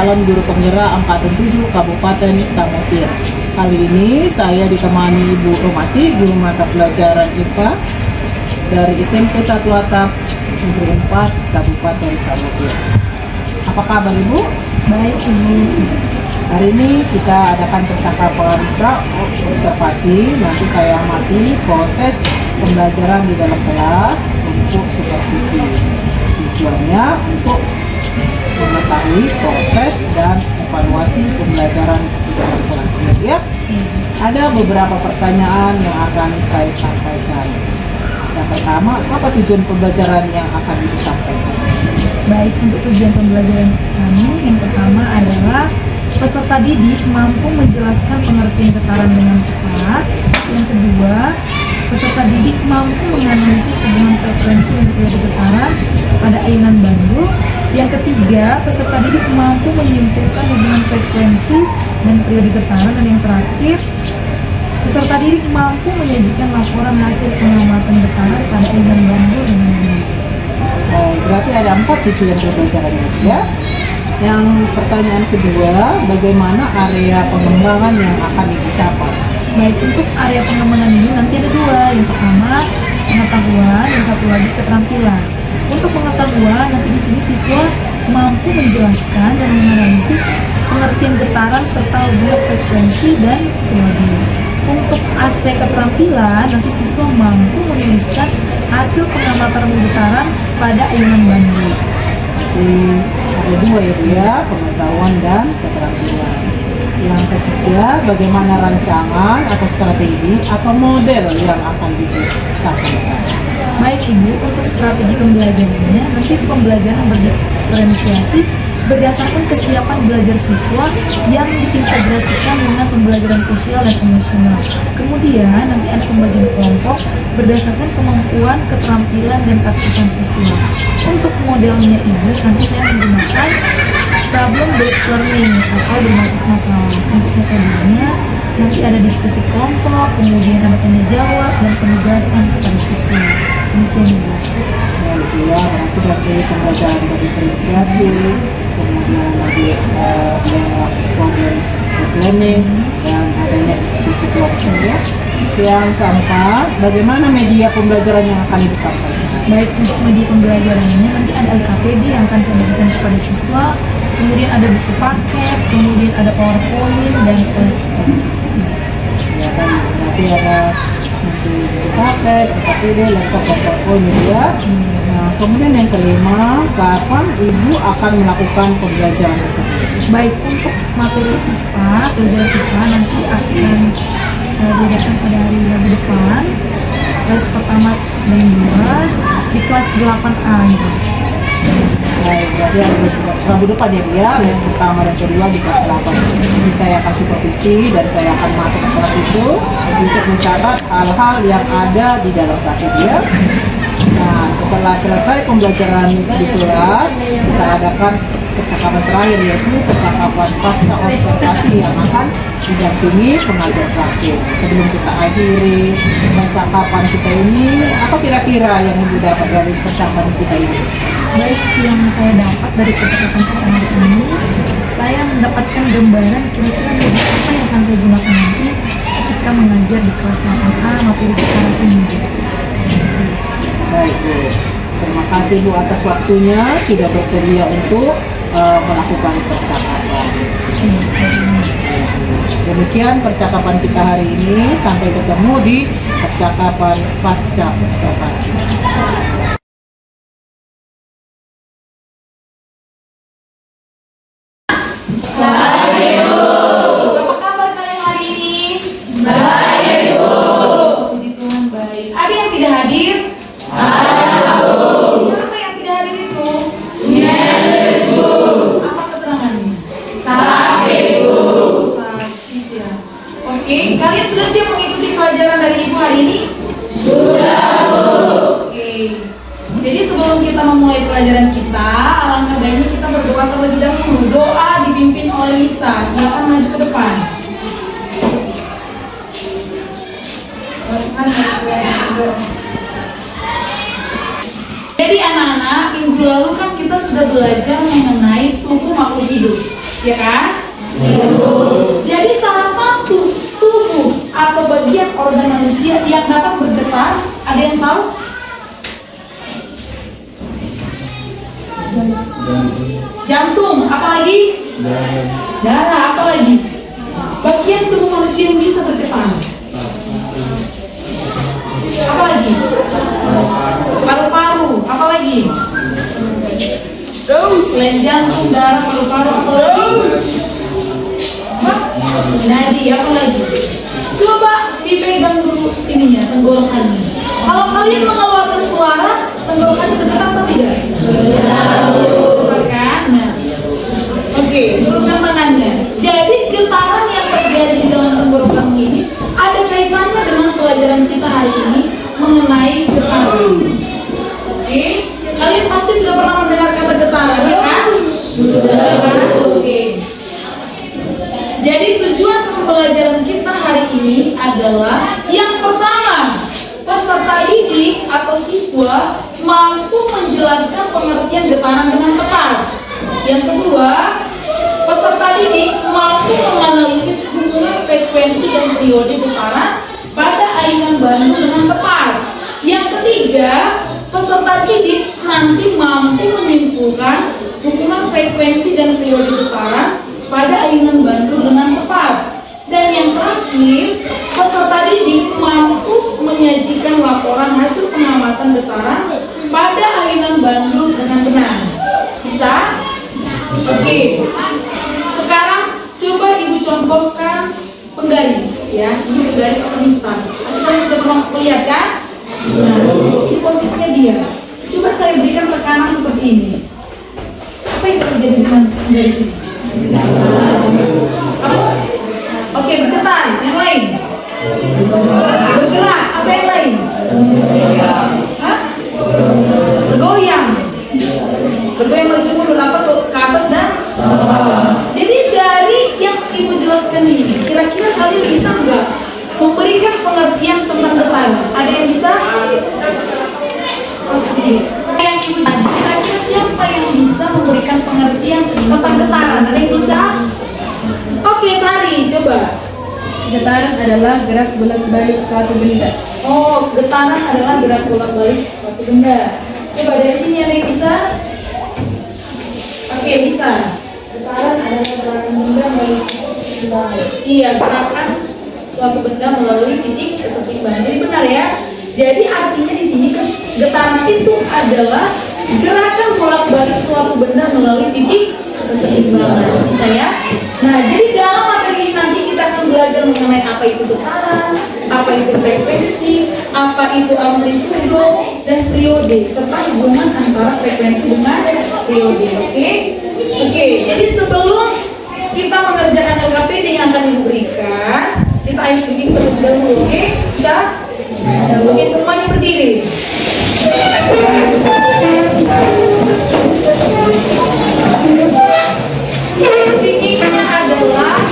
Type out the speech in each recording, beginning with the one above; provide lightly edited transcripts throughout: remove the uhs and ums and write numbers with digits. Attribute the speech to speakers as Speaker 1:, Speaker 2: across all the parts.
Speaker 1: calon guru penggerak Angkatan 7 Kabupaten Samosir. Kali ini saya ditemani Ibu Romasi, guru mata pelajaran IPA dari SMP 1 Atap Negeri 4 Kabupaten Samosir. Apa kabar Ibu?
Speaker 2: Baik Ibu.
Speaker 1: Hari ini kita adakan percakapan observasi. Nanti saya amati proses pembelajaran di dalam kelas untuk supervisi. Tujuannya untuk mengetahui proses dan evaluasi pembelajaran di dalam kelas. Ya, ada beberapa pertanyaan yang akan saya sampaikan. Yang pertama, apa tujuan pembelajaran yang akan disampaikan?
Speaker 2: Baik, untuk tujuan pembelajaran kami yang pertama adalah peserta didik mampu menjelaskan pengertian getaran dengan tepat. Yang kedua, peserta didik mampu menganalisis hubungan frekuensi dan periode getaran pada ayunan bandu. Yang ketiga, peserta didik mampu menyimpulkan hubungan frekuensi dan periode getaran. Dan yang terakhir, peserta didik mampu menyajikan laporan hasil pengamatan getaran pada ayunan bandu dengan benar.
Speaker 1: Berarti ada 4 tujuan pembelajarannya, ya. Yang pertanyaan kedua, bagaimana area pengembangan yang akan dicapai?
Speaker 2: Baik, untuk area pengembangan ini nanti ada 2. Yang pertama pengetahuan, yang satu lagi keterampilan. Untuk pengetahuan, nanti di sini siswa mampu menjelaskan dan menganalisis pengertian getaran serta hubungan frekuensi dan periode. Untuk aspek keterampilan, nanti siswa mampu menuliskan hasil pengamatan getaran pada ayunan bandu.
Speaker 1: Jadi ada 2 ya Bu ya, pengetahuan dan keterampilan. Yang ketiga, bagaimana rancangan atau strategi atau model yang akan disampaikan?
Speaker 2: Baik Ibu, untuk strategi pembelajarannya, nanti pembelajaran berdiferensiasi berdasarkan kesiapan belajar siswa yang diintegrasikan dengan pembelajaran sosial dan emosional. Kemudian nanti ada pembagian kelompok berdasarkan kemampuan, keterampilan, dan keaktifan siswa. Untuk modelnya Ibu, nanti saya menggunakan problem based learning atau berbasis masalah. Untuk metodenya, nanti ada diskusi kelompok, kemudian ada tanya jawab, dan penugasan kepada siswa. Demikian Ibu.
Speaker 1: Ya, nanti dari pembelajaran berdiferensiasi, kemudian lagi problem based learning, dan adanya diskusi kelompok ya. Yang keempat, bagaimana media pembelajaran yang akan disampaikan?
Speaker 2: Baik, untuk media pembelajarannya nanti ada LKPD yang akan saya bagikan kepada siswa, kemudian ada buku paket, kemudian ada PowerPoint dan
Speaker 1: ya kan, nanti ada buku paket, LKPD, laptop, PowerPoint ya. Nah, kemudian yang kelima, kapan Ibu akan melakukan pembelajaran tersebut?
Speaker 2: Baik, untuk materi IPA, pelajaran IPA nanti akan diadakan pada hari Rabu depan, kelas pertama dan 2 di kelas 8A.
Speaker 1: Baik, berarti Rabu depan ya Bu ya, les pertama dan kedua di kelas 8. Jadi saya akan supervisi dan saya akan masuk ke kelas itu untuk mencatat hal-hal yang ada di dalam kelas itu ya. Nah, setelah selesai pembelajaran di kelas, kita adakan percakapan terakhir, yaitu percakapan pasca observasi yang akan didampingi pengajar praktik. Sebelum kita akhiri percakapan kita ini, apa kira-kira yang Ibu dapat dari percakapan kita ini?
Speaker 2: Baik, yang saya dapat dari percakapan kita hari ini, saya mendapatkan gambaran kira-kira media apa yang akan saya gunakan nanti ketika mengajar di kelas 8A materi getaran ini.
Speaker 1: Baik Bu, terima kasih Bu atas waktunya sudah bersedia untuk melakukan percakapan. Demikian percakapan kita hari ini, sampai ketemu di percakapan pasca observasi.
Speaker 3: Apa kabar kalian hari ini? Baik, Bu. Puji Tuhan, baik. Ada yang tidak hadir? Ada, Bu. Siapa yang tidak hadir itu? Yes, Bu. Apa keterangannya? Sakit, Bu. Sakit ya. Oke, kalian sudah siap mengikuti pelajaran dari Ibu hari ini? Sudah, Bu. Oke. Jadi sebelum kita memulai pelajaran kita, alangkah baiknya kita berdoa terlebih dahulu. Doa dipimpin oleh Lisa. Silakan maju ke depan. Jadi anak-anak, minggu lalu kan kita sudah belajar mengenai tubuh makhluk hidup. ya kan? Jadi salah satu tubuh atau bagian organ manusia yang dapat bergetar, ada yang tahu? Jantung, apa lagi? Darah, apa lagi? Bagian tubuh manusia yang bisa bergetar. Apa lagi? Paru-paru, apa lagi? Selain jantung, darah, paru-paru, apa lagi? Nadi, apa lagi? Coba dipegang dulu ininya, tenggorokannya. Kalau kalian mengeluarkan suara, tenggorokannya bergetar atau tidak? Bergetar kan? Nah, oke, turunkan tangannya. Jadi getaran yang terjadi di dalam tenggorokan ini ada kaitannya dengan pelajaran kita hari ini mengenai getaran. Oke, kalian pasti sudah pernah mendengar kata getaran, ya kan? Sudah. Oke. Jadi tujuan pembelajaran kita hari ini adalah yang pertama, peserta didik atau siswa mampu menjelaskan pengertian getaran dengan tepat. Yang kedua, peserta didik mampu menganalisis hubungan frekuensi dan periode getaran pada ayunan bandu dengan tepat. Yang ketiga, peserta didik nanti mampu menyimpulkan hubungan frekuensi dan periode getaran pada ayunan bandu dengan tepat. Dan yang terakhir, peserta didik mampu menyajikan laporan hasil pengamatan getaran pada ayunan bandu dengan benar. Bisa? Oke. Sekarang coba ibu contohkan penggaris, ya. Ini penggaris atau mistar. Kalian sudah pernah melihat kan? Nah, ini posisinya dia. Coba saya berikan tekanan seperti ini. Apa yang terjadi dengan penggaris ini? Apa? Oke, bergetar. Yang lain? Bergerak. Apa yang lain? Hah? Bergoyang. Bergoyang maju mundur apa tuh? Ke atas dan bawah. Jadi dari yang ibu jelaskan ini, kira-kira kalian bisa nggak memberikan pengertian tentang getaran? Ada yang bisa? Pasti. Yang ibu tadi, kira-kira siapa yang bisa memberikan pengertian tentang getaran? Ada yang bisa? Oke, Sari, coba.
Speaker 2: Getaran adalah gerak bolak-balik suatu benda.
Speaker 3: Oh, getaran adalah gerak bolak-balik suatu benda. Coba dari sini ada yang bisa? Oke, bisa.
Speaker 2: Getaran adalah gerakan benda melalui keseimbangan.
Speaker 3: Iya, gerakan suatu benda melalui titik keseimbangan. Jadi benar ya. Jadi artinya di sini getaran itu adalah gerakan bolak-balik suatu benda melalui titik keseimbangan. Bisa ya? Nah, jadi dalam materi ini nanti kita akan belajar mengenai apa itu getaran, apa itu frekuensi, apa itu amplitudo dan periode, serta hubungan antara frekuensi dengan periode. Oke. Jadi sebelum kita mengerjakan LKPD yang akan diberikan, kita ice breaking terlebih dahulu. Oke? Bisa? Oke, semuanya berdiri. Speakingnya adalah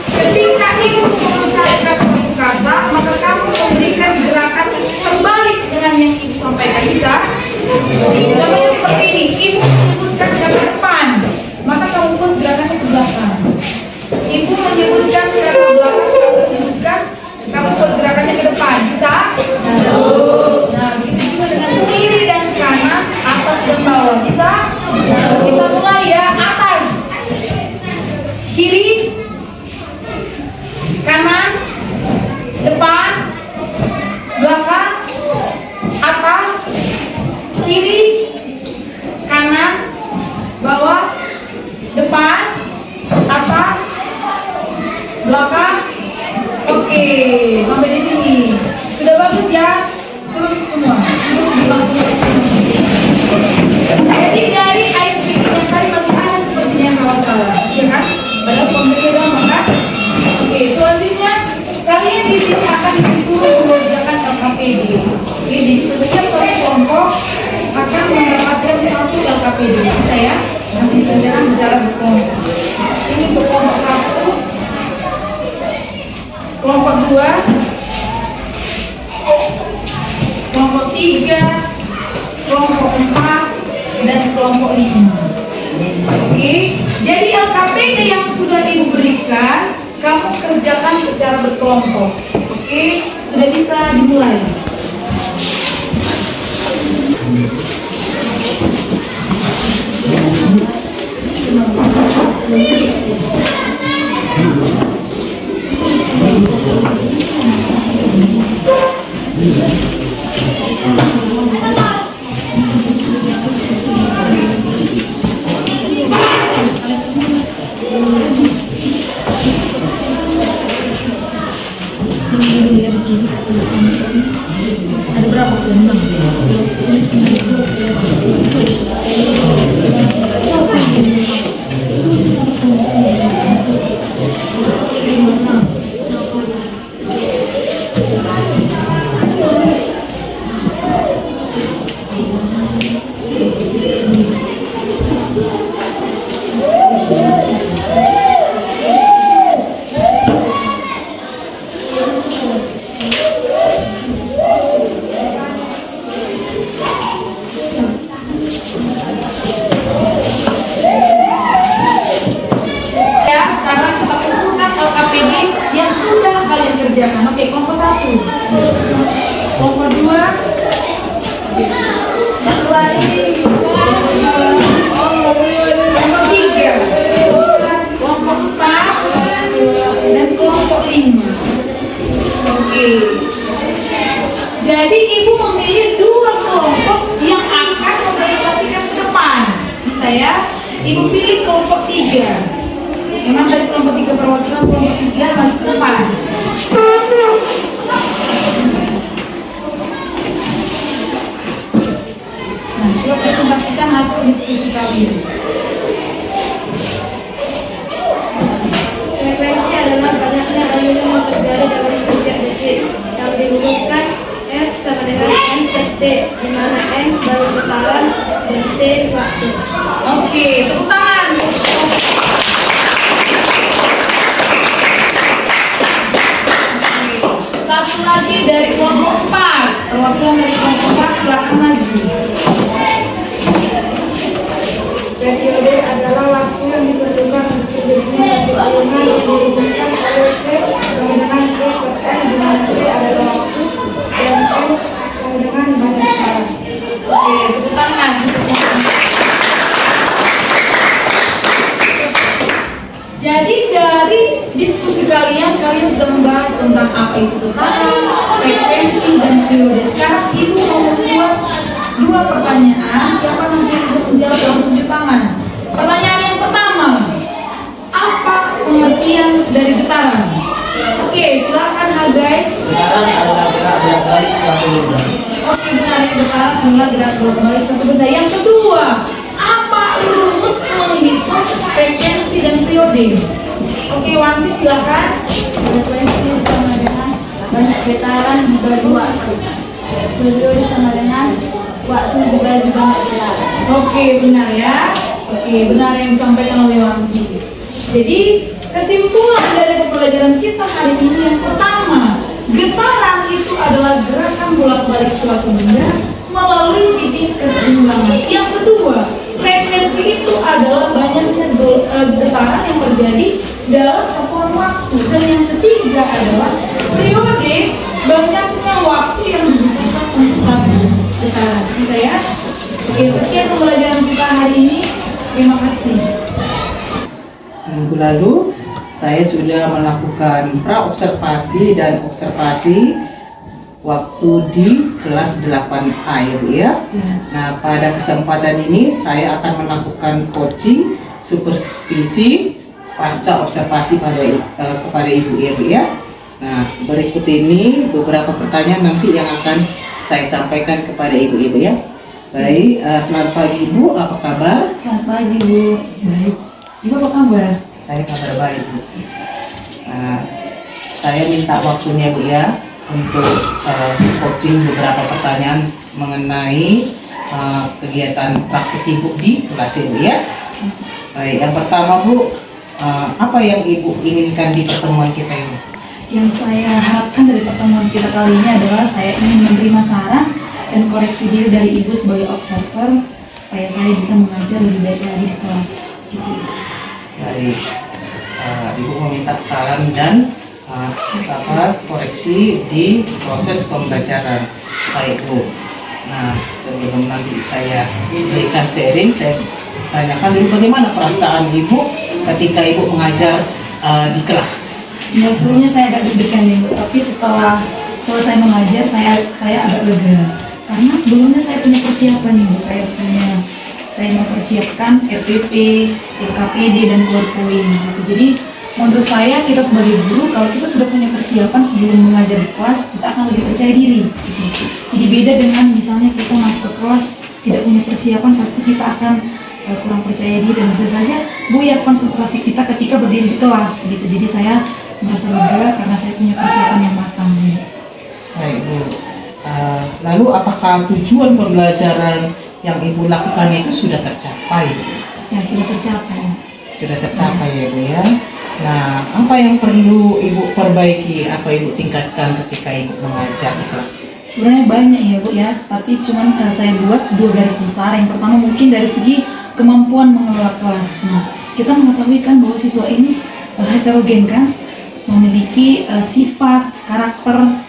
Speaker 3: ketika ibu mengucapkan satu kata, maka kamu memberikan gerakan terbalik dengan yang ibu sampaikan. Bisa? Contohnya seperti ini, ibu menyebutkan kata depan, maka kamu pun gerakannya ke belakang. Ibu menyebutkan kata belakang, kamu pun gerakannya ke depan. Bisa? Nah, begitu juga dengan kiri dan kanan, atas dan bawah. Bisa? Kita mulai ya, atas, kiri, kanan, depan, belakang, atas, kiri, kanan, bawah, depan, atas, belakang. Oke, sampai di sini sudah bagus ya. Turun semua. Jadi dari ice breaking yang tadi masih ada sepertinya salah-salah, ya kan? Padahal konsepnya sama kan? Oke, selanjutnya kalian di sini akan disuruh mengerjakan LKPD. Jadi setiap satu kelompok akan mendapatkan satu LKPD, bisa ya? Nanti dikerjakan secara berkelompok. Ini untuk kelompok 1, kelompok 2, kelompok 3, kelompok 4, dan kelompok 5. Oke, jadi LKPD
Speaker 2: Ibu berikan, kamu kerjakan secara berkelompok. Oke, sudah bisa dimulai. Ada berapa tuh? 6. Kerjakan. Oke, kelompok 1, kelompok 2, kelompok 3, kelompok 4, dan kelompok 5. Oke. Jadi ibu memilih 2 kelompok yang akan mempresentasikan ke depan. Bisa ya? Ibu pilih kelompok 3. Memang dari kelompok 3 perwakilan kelompok 3 maju ke depan. Nah, coba presentasikan hasil diskusi kalian.
Speaker 4: Frekuensi adalah banyaknya aliran yang terjadi dalam setiap detik. Yang dirumuskan F sama dengan N per T, di mana N baru getaran dan T waktu.
Speaker 2: Oke, tepuk tangan. Satu lagi dari kelompok 4. Perwakilan dari kelompok 4 silakan maju.
Speaker 4: Periode adalah waktu yang diperlukan untuk terjadinya satu aliran yang dirumuskan oleh T sama dengan T per N, di mana T adalah waktu dan N sama dengan banyak getaran.
Speaker 2: Oke, tepuk tangan. Jadi dari diskusi kalian sudah membahas tentang apa itu getaran, frekuensi, dan periode. Sekarang ibu mau membuat 2 pertanyaan. Siapa nanti yang bisa menjawab langsung tunjuk tangan. Pertanyaan yang pertama, apa pengertian dari getaran? Oke, silakan Hagai.
Speaker 1: Getaran adalah gerak bolak-balik suatu benda.
Speaker 2: Oke, benar, getaran adalah gerak bolak-balik suatu benda. Yang kedua, apa rumus menghitung frekuensi dan periode? Oke, Wanti silakan.
Speaker 4: Frekuensi sama dengan banyak getaran dibagi waktu. Periode sama dengan waktu dibagi banyak getaran.
Speaker 2: Oke, benar ya. Oke, benar yang disampaikan oleh Wanti. Jadi, kesimpulan dari pembelajaran kita hari ini yang pertama, getaran itu adalah gerakan bolak-balik suatu benda melalui titik keseimbangan. Yang kedua, frekuensi itu adalah banyaknya getaran yang terjadi dalam satuan waktu. Dan yang ketiga adalah periode, banyaknya waktu yang dibutuhkan untuk satu getaran. Bisa ya? Oke, sekian pembelajaran kita hari ini. Terima kasih.
Speaker 1: Minggu lalu saya sudah melakukan pra-observasi dan observasi waktu di kelas 8A ya. Nah, pada kesempatan ini saya akan melakukan coaching supervisi pasca observasi kepada ibu ya. Nah, berikut ini beberapa pertanyaan nanti yang akan saya sampaikan kepada ibu-ibu ya. Baik, selamat pagi Ibu, apa kabar?
Speaker 2: Selamat pagi Bu. Baik. Ibu apa kabar?
Speaker 1: Saya kabar baik Bu. Saya minta waktunya Bu ya untuk coaching beberapa pertanyaan mengenai kegiatan praktik Ibu di kelas Ibu ya. Baik, yang pertama Bu, apa yang Ibu inginkan di pertemuan kita ini?
Speaker 2: Yang saya harapkan dari pertemuan kita kali ini adalah saya ingin menerima saran dan koreksi diri dari Ibu sebagai observer supaya saya bisa mengajar lebih baik lagi di kelas.
Speaker 1: Baik. Ibu meminta saran dan koreksi di proses pembelajaran. Baik Bu. Nah, sebelum nanti saya berikan sharing, saya tanyakan dulu bagaimana perasaan Ibu ketika Ibu mengajar di kelas.
Speaker 2: Ya, sebelumnya saya agak deg-degan nih, Bu, tapi setelah selesai mengajar saya agak lega. Karena sebelumnya saya punya persiapan nih, Bu. Saya mempersiapkan RPP, LKPD dan PowerPoint gitu. Jadi menurut saya kita sebagai guru kalau kita sudah punya persiapan sebelum mengajar di kelas, kita akan lebih percaya diri gitu. Jadi beda dengan misalnya kita masuk ke kelas tidak punya persiapan, pasti kita akan kurang percaya diri dan bisa saja buyar konsentrasi kita ketika berdiri di kelas gitu. Jadi saya merasa lega karena saya punya persiapan yang matang.
Speaker 1: Baik Bu. Lalu apakah tujuan pembelajaran yang Ibu lakukan itu sudah tercapai?
Speaker 2: Ya, sudah tercapai.
Speaker 1: Sudah tercapai ya Bu ya. Nah, apa yang perlu Ibu perbaiki, apa Ibu tingkatkan ketika Ibu mengajar di kelas?
Speaker 2: Sebenarnya banyak ya Bu ya, tapi cuman saya buat 2 garis besar. Yang pertama mungkin dari segi kemampuan mengelola kelas. Nah, kita mengetahui kan bahwa siswa ini heterogen kan, memiliki sifat, karakter,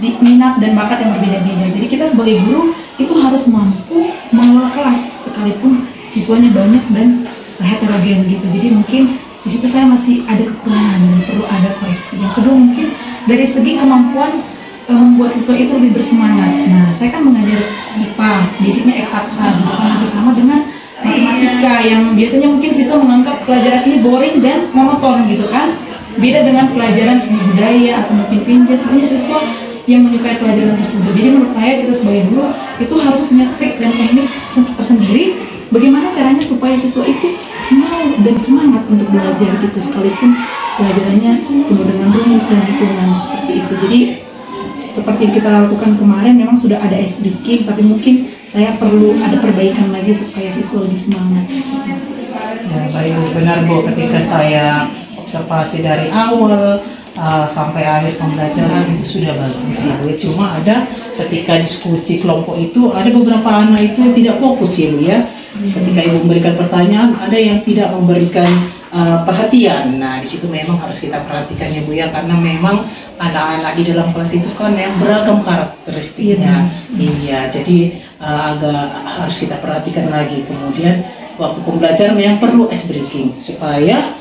Speaker 2: minat dan bakat yang berbeda-beda. Jadi kita sebagai guru itu harus mampu mengelola kelas sekalipun siswanya banyak dan heterogen gitu. Jadi mungkin di situ saya masih ada kekurangan dan perlu ada koreksi. Yang kedua mungkin dari segi kemampuan membuat siswa itu lebih bersemangat. Nah, saya kan mengajar IPA, basicnya eksakta, gitu kan, hampir sama dengan matematika yang biasanya mungkin siswa menganggap pelajaran ini boring dan monoton gitu kan. Beda dengan pelajaran seni budaya atau mungkin pinja, sebenarnya siswa yang menyukai pelajaran tersebut. Jadi menurut saya kita sebagai guru itu harus punya trik dan teknik tersendiri bagaimana caranya supaya siswa itu mau dan semangat untuk belajar gitu, sekalipun pelajarannya penuh dengan rumus dan hitungan seperti itu. Jadi seperti yang kita lakukan kemarin memang sudah ada ice breaking, tapi mungkin saya perlu ada perbaikan lagi supaya siswa lebih semangat.
Speaker 1: Ya baik, benar Bu, ketika saya observasi dari awal sampai akhir pembelajaran itu sudah bagus ya Bu. Cuma ada ketika diskusi kelompok itu ada beberapa anak itu tidak fokus ya Bu ya. Ketika Ibu memberikan pertanyaan, ada yang tidak memberikan perhatian. Nah, di situ memang harus kita perhatikan ya Bu ya, karena memang anak-anak di dalam kelas itu kan yang beragam karakteristiknya. Iya, jadi agak harus kita perhatikan lagi. Kemudian waktu pembelajaran yang perlu ice breaking supaya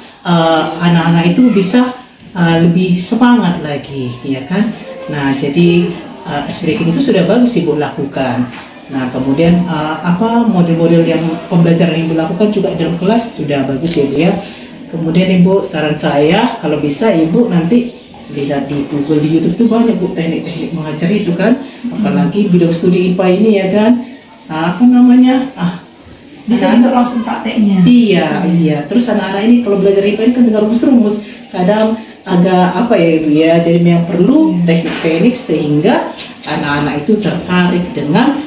Speaker 1: anak-anak itu bisa lebih semangat lagi, ya kan? Nah, jadi ice breaking itu sudah bagus Ibu lakukan. Nah, kemudian apa model-model yang pembelajaran yang Ibu lakukan juga dalam kelas sudah bagus ya Bu ya. Kemudian Ibu, saran saya kalau bisa Ibu nanti lihat di Google, di YouTube itu banyak Bu teknik-teknik mengajar itu kan. Apalagi bidang studi IPA ini ya kan. Apa namanya?
Speaker 2: Bisa untuk langsung prakteknya.
Speaker 1: Iya. Terus anak-anak ini kalau belajar IPA ini kan dengan rumus-rumus, kadang agak apa ya Ibu ya. Jadi memang perlu teknik-teknik sehingga anak-anak itu tertarik dengan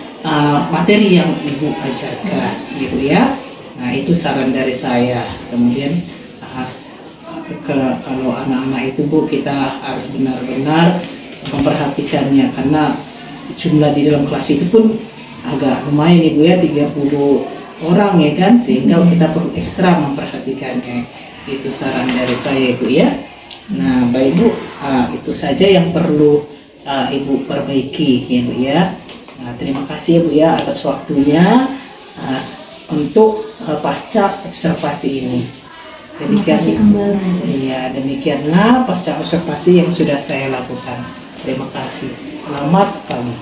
Speaker 1: materi yang Ibu ajarkan, Ibu ya. Nah, itu saran dari saya. Kemudian kalau anak-anak itu Bu, kita harus benar-benar memperhatikannya karena jumlah di dalam kelas itu pun agak lumayan Ibu ya, 30 orang ya kan, sehingga kita perlu ekstra memperhatikannya. Itu saran dari saya Ibu ya. Nah baik Bu, itu saja yang perlu Ibu perbaiki ya Bu ya. Nah, terima kasih ya Bu ya atas waktunya untuk pasca observasi ini. Demikianlah pasca observasi yang sudah saya lakukan. Terima kasih. Selamat pagi.